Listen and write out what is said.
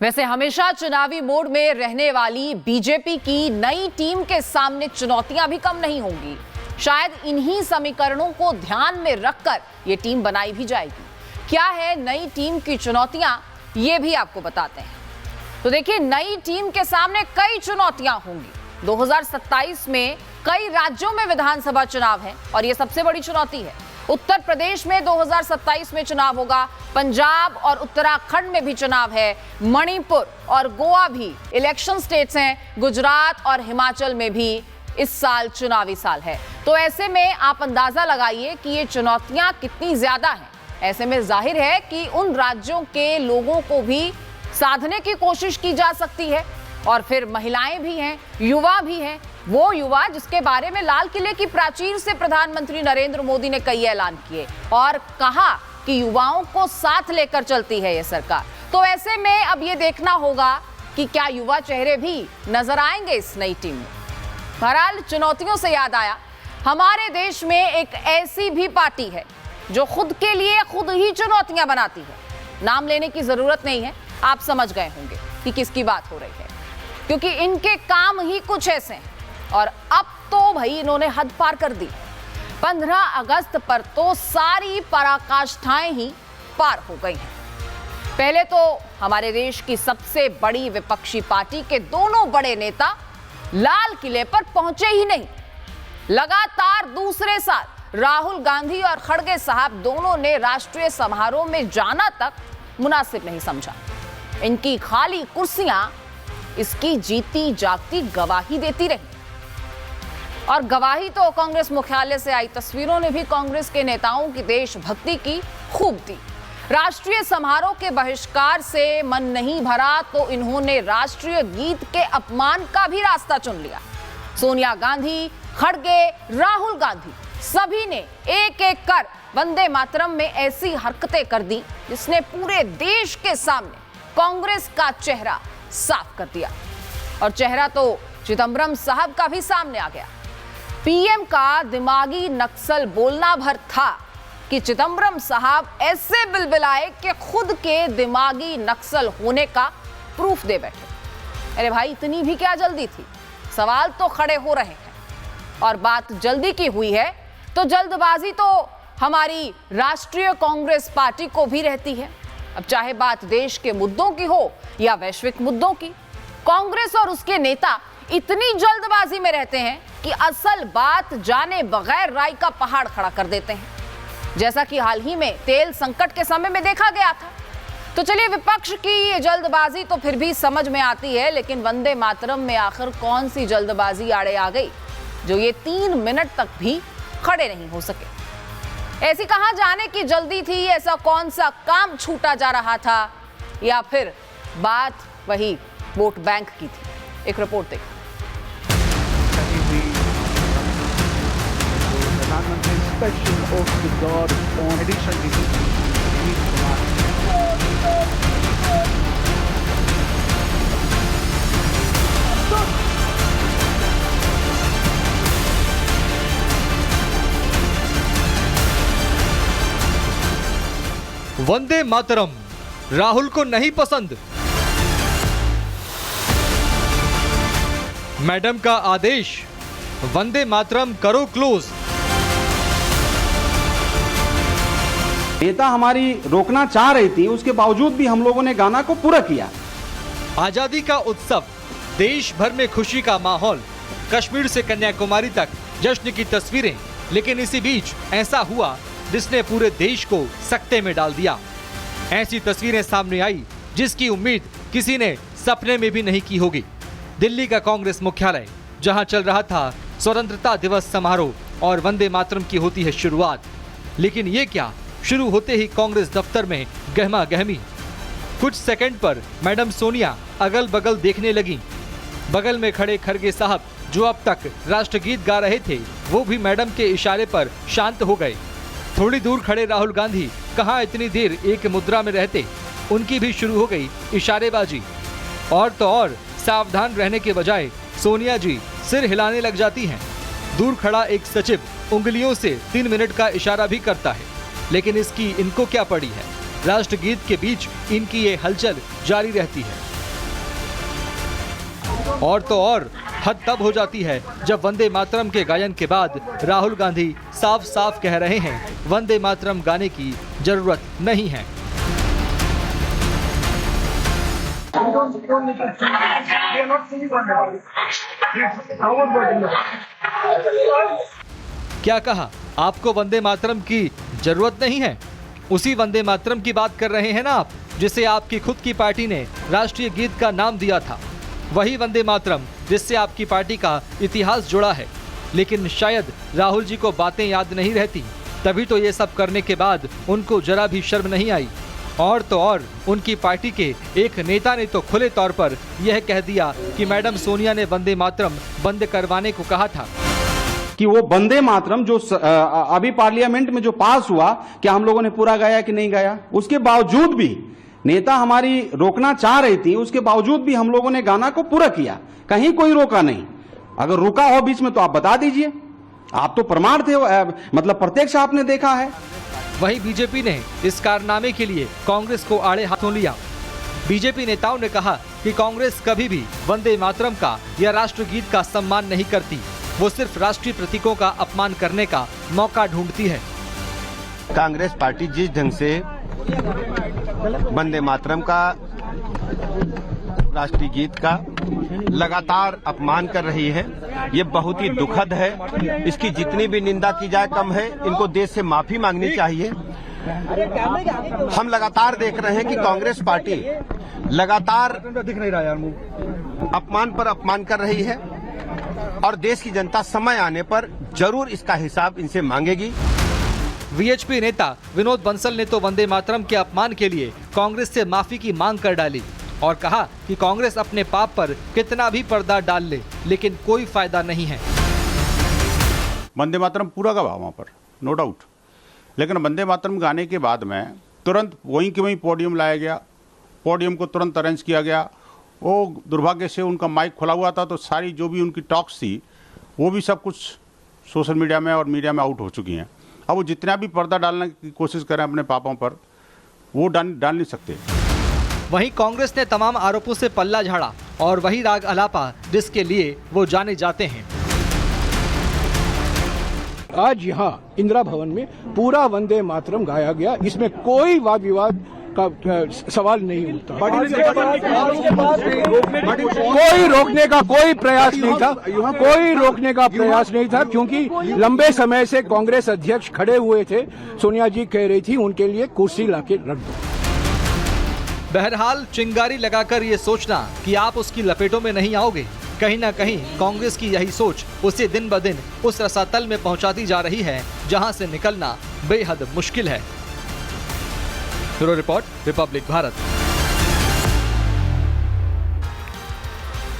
वैसे हमेशा चुनावी मोड में रहने वाली बीजेपी की नई टीम के सामने चुनौतियां भी कम नहीं होंगी। शायद इन्हीं समीकरणों को ध्यान में रखकर यह टीम बनाई भी जाएगी। क्या है नई टीम की चुनौतियां, ये भी आपको बताते हैं। तो देखिए, नई टीम के सामने कई चुनौतियां होंगी। 2027 में कई राज्यों में विधानसभा चुनाव है और यह सबसे बड़ी चुनौती है। उत्तर प्रदेश में 2027 में चुनाव होगा, पंजाब और उत्तराखंड में भी चुनाव है, मणिपुर और गोवा भी इलेक्शन स्टेट्स हैं, गुजरात और हिमाचल में भी इस साल चुनावी साल है। तो ऐसे में आप अंदाजा लगाइए कि ये चुनौतियां कितनी ज्यादा हैं। ऐसे में जाहिर है कि उन राज्यों के लोगों को भी साधने की कोशिश की जा सकती है। और फिर महिलाएं भी हैं, युवा भी हैं, वो युवा जिसके बारे में लाल किले की प्राचीर से प्रधानमंत्री नरेंद्र मोदी ने कई ऐलान किए और कहा कि युवाओं को साथ लेकर चलती है ये सरकार। तो ऐसे में अब ये देखना होगा कि क्या युवा चेहरे भी नजर आएंगे इस नई टीम में। बहरहाल, चुनौतियों से याद आया, हमारे देश में एक ऐसी भी पार्टी है जो खुद के लिए खुद ही चुनौतियां बनाती है। नाम लेने की जरूरत नहीं है, आप समझ गए होंगे कि किसकी बात हो रही है, क्योंकि इनके काम ही कुछ ऐसे हैं। और अब तो भाई इन्होंने हद पार कर दी। 15 अगस्त पर तो सारी पराकाष्ठाएं ही पार हो गई हैं। पहले तो हमारे देश की सबसे बड़ी विपक्षी पार्टी के दोनों बड़े नेता लाल किले पर पहुंचे ही नहीं। लगातार दूसरे साल राहुल गांधी और खड़गे साहब दोनों ने राष्ट्रीय समारोह में जाना तक मुनासिब नहीं समझा। इनकी खाली कुर्सियां इसकी जीती जागती गवाही देती रही। और गवाही तो कांग्रेस मुख्यालय से आई तस्वीरों ने भी कांग्रेस के नेताओं की देशभक्ति की खूब दी। राष्ट्रीय समारोह के बहिष्कार से मन नहीं भरा तो इन्होंने राष्ट्रीय गीत के अपमान का भी रास्ता चुन लिया। सोनिया गांधी, खड़गे, राहुल गांधी सभी ने एक एक कर वंदे मातरम में ऐसी हरकतें कर दी जिसने पूरे देश के सामने कांग्रेस का चेहरा साफ कर दिया। और चेहरा तो चिदंबरम साहब का भी सामने आ गया। पीएम का दिमागी नक्सल बोलना भर था कि चिदंबरम साहब ऐसे बिलबिलाए कि खुद के दिमागी नक्सल होने का प्रूफ दे बैठे। अरे भाई, इतनी भी क्या जल्दी थी? सवाल तो खड़े हो रहे हैं। और बात जल्दी की हुई है तो जल्दबाजी तो हमारी राष्ट्रीय कांग्रेस पार्टी को भी रहती है। अब चाहे बात देश के मुद्दों की हो या वैश्विक मुद्दों की, कांग्रेस और उसके नेता इतनी जल्दबाजी में रहते हैं कि असल बात जाने बगैर राई का पहाड़ खड़ा कर देते हैं, जैसा कि हाल ही में तेल संकट के समय में देखा गया था। तो चलिए, विपक्ष की ये जल्दबाजी तो फिर भी समझ में आती है, लेकिन वंदे मातरम में आखिर कौन सी जल्दबाजी आड़े आ गई जो ये 3 मिनट तक भी खड़े नहीं हो सके। ऐसी कहां जाने की जल्दी थी, ऐसा कौन सा काम छूटा जा रहा था, या फिर बात वही वोट बैंक की थी? एक रिपोर्ट देखिए। प्रधानमंत्री special of the god on edition Vande Mataram Rahul को नहीं पसंद। मैडम का आदेश, वंदे मातरम करो क्लोज। नेता हमारी रोकना चाह रही थी, उसके बावजूद भी हम लोगों ने गाना को पूरा किया। आजादी का उत्सव, देश भर में खुशी का माहौल, कश्मीर से कन्याकुमारी तक जश्न की तस्वीरें। लेकिन इसी बीच ऐसा हुआ जिसने पूरे देश को सकते में डाल दिया। ऐसी तस्वीरें सामने आई जिसकी उम्मीद किसी ने सपने में भी नहीं की होगी। दिल्ली का कांग्रेस मुख्यालय, जहां चल रहा था स्वतंत्रता दिवस समारोह और वंदे मातरम की होती है शुरुआत। लेकिन ये क्या, शुरू होते ही कांग्रेस दफ्तर में गहमा गहमी। कुछ सेकंड पर मैडम सोनिया अगल बगल देखने लगी। बगल में खड़े खड़गे साहब, जो अब तक राष्ट्रगीत गा रहे थे, वो भी मैडम के इशारे पर शांत हो गए। थोड़ी दूर खड़े राहुल गांधी कहां इतनी देर एक मुद्रा में रहते, उनकी भी शुरू हो गई इशारेबाजी। और तो और सावधान रहने के बजाय सोनिया जी सिर हिलाने लग जाती हैं। दूर खड़ा एक सचिव उंगलियों से 3 मिनट का इशारा भी करता है, लेकिन इसकी इनको क्या पड़ी है। राष्ट्रगीत के बीच इनकी ये हलचल जारी रहती है। और तो और हद तब हो जाती है जब वंदे मातरम के गायन के बाद राहुल गांधी साफ साफ कह रहे हैं वंदे मातरम गाने की जरूरत नहीं है। क्या कहा? आपको वंदे मातरम की जरूरत नहीं है? उसी वंदे मातरम की बात कर रहे हैं ना आप, जिसे आपकी खुद की पार्टी ने राष्ट्रीय गीत का नाम दिया था। वही वंदे मातरम जिससे आपकी पार्टी का इतिहास जुड़ा है। लेकिन शायद राहुल जी को बातें याद नहीं रहती, तभी तो ये सब करने के बाद उनको जरा भी शर्म नहीं आई। और तो और उनकी पार्टी के एक नेता ने तो खुले तौर पर यह कह दिया कि मैडम सोनिया ने वंदे मातरम बंद करवाने को कहा था। कि वो वंदे मातरम जो अभी पार्लियामेंट में जो पास हुआ, क्या हम लोगों ने पूरा गाया कि नहीं गाया? उसके बावजूद भी नेता हमारी रोकना चाह रही थी, उसके बावजूद भी हम लोगों ने गाना को पूरा किया, कहीं कोई रोका नहीं। अगर रुका हो बीच में तो आप बता दीजिए, आप तो प्रमाण थे, मतलब प्रत्यक्ष आपने देखा है। वहीं बीजेपी ने इस कारनामे के लिए कांग्रेस को आड़े हाथों लिया। बीजेपी नेताओं ने कहा कि कांग्रेस कभी भी वंदे मातरम का या राष्ट्रगीत का सम्मान नहीं करती, वो सिर्फ राष्ट्रीय प्रतीकों का अपमान करने का मौका ढूंढती है। कांग्रेस पार्टी जिस ढंग से वंदे मातरम का, राष्ट्रीय गीत का लगातार अपमान कर रही है, ये बहुत ही दुखद है। इसकी जितनी भी निंदा की जाए कम है। इनको देश से माफी मांगनी चाहिए। हम लगातार देख रहे हैं कि कांग्रेस पार्टी लगातार अपमान पर अपमान कर रही है और देश की जनता समय आने पर जरूर इसका हिसाब इनसे मांगेगी। वीएचपी नेता विनोद बंसल ने तो वंदे मातरम के अपमान के लिए कांग्रेस से माफी की मांग कर डाली और कहा कि कांग्रेस अपने पाप पर कितना भी पर्दा डाल ले, लेकिन कोई फायदा नहीं है। वंदे मातरम पूरा गवा वहाँ पर, नो डाउट, लेकिन वंदे मातरम गाने के बाद में तुरंत वहीं के वहीं पोडियम लाया गया, पोडियम को तुरंत अरेंज किया गया। वो दुर्भाग्य से उनका माइक खुला हुआ था, तो सारी जो भी उनकी टॉक्स थी वो भी सब कुछ सोशल मीडिया में और मीडिया में आउट हो चुकी हैं। अब वो जितना भी पर्दा डालने की कोशिश करें अपने पापों पर, वो डाल नहीं सकते। वहीं कांग्रेस ने तमाम आरोपों से पल्ला झाड़ा और वही राग अलापा जिसके लिए वो जाने जाते हैं। आज यहाँ इंदिरा भवन में पूरा वंदे मातरम गाया गया, इसमें कोई वाद विवाद का सवाल नहीं उठता। कोई रोकने का कोई प्रयास नहीं था, कोई रोकने का प्रयास नहीं था, क्योंकि लंबे समय से कांग्रेस अध्यक्ष खड़े हुए थे। सोनिया जी कह रही थी उनके लिए कुर्सी लाके रख दो। बहरहाल चिंगारी लगाकर ये सोचना कि आप उसकी लपेटों में नहीं आओगे, कहीं ना कहीं कांग्रेस की यही सोच उसे दिन ब दिन उस रसातल में पहुंचाती जा रही है जहां से निकलना बेहद मुश्किल है। Bureau report, Republic Bharat.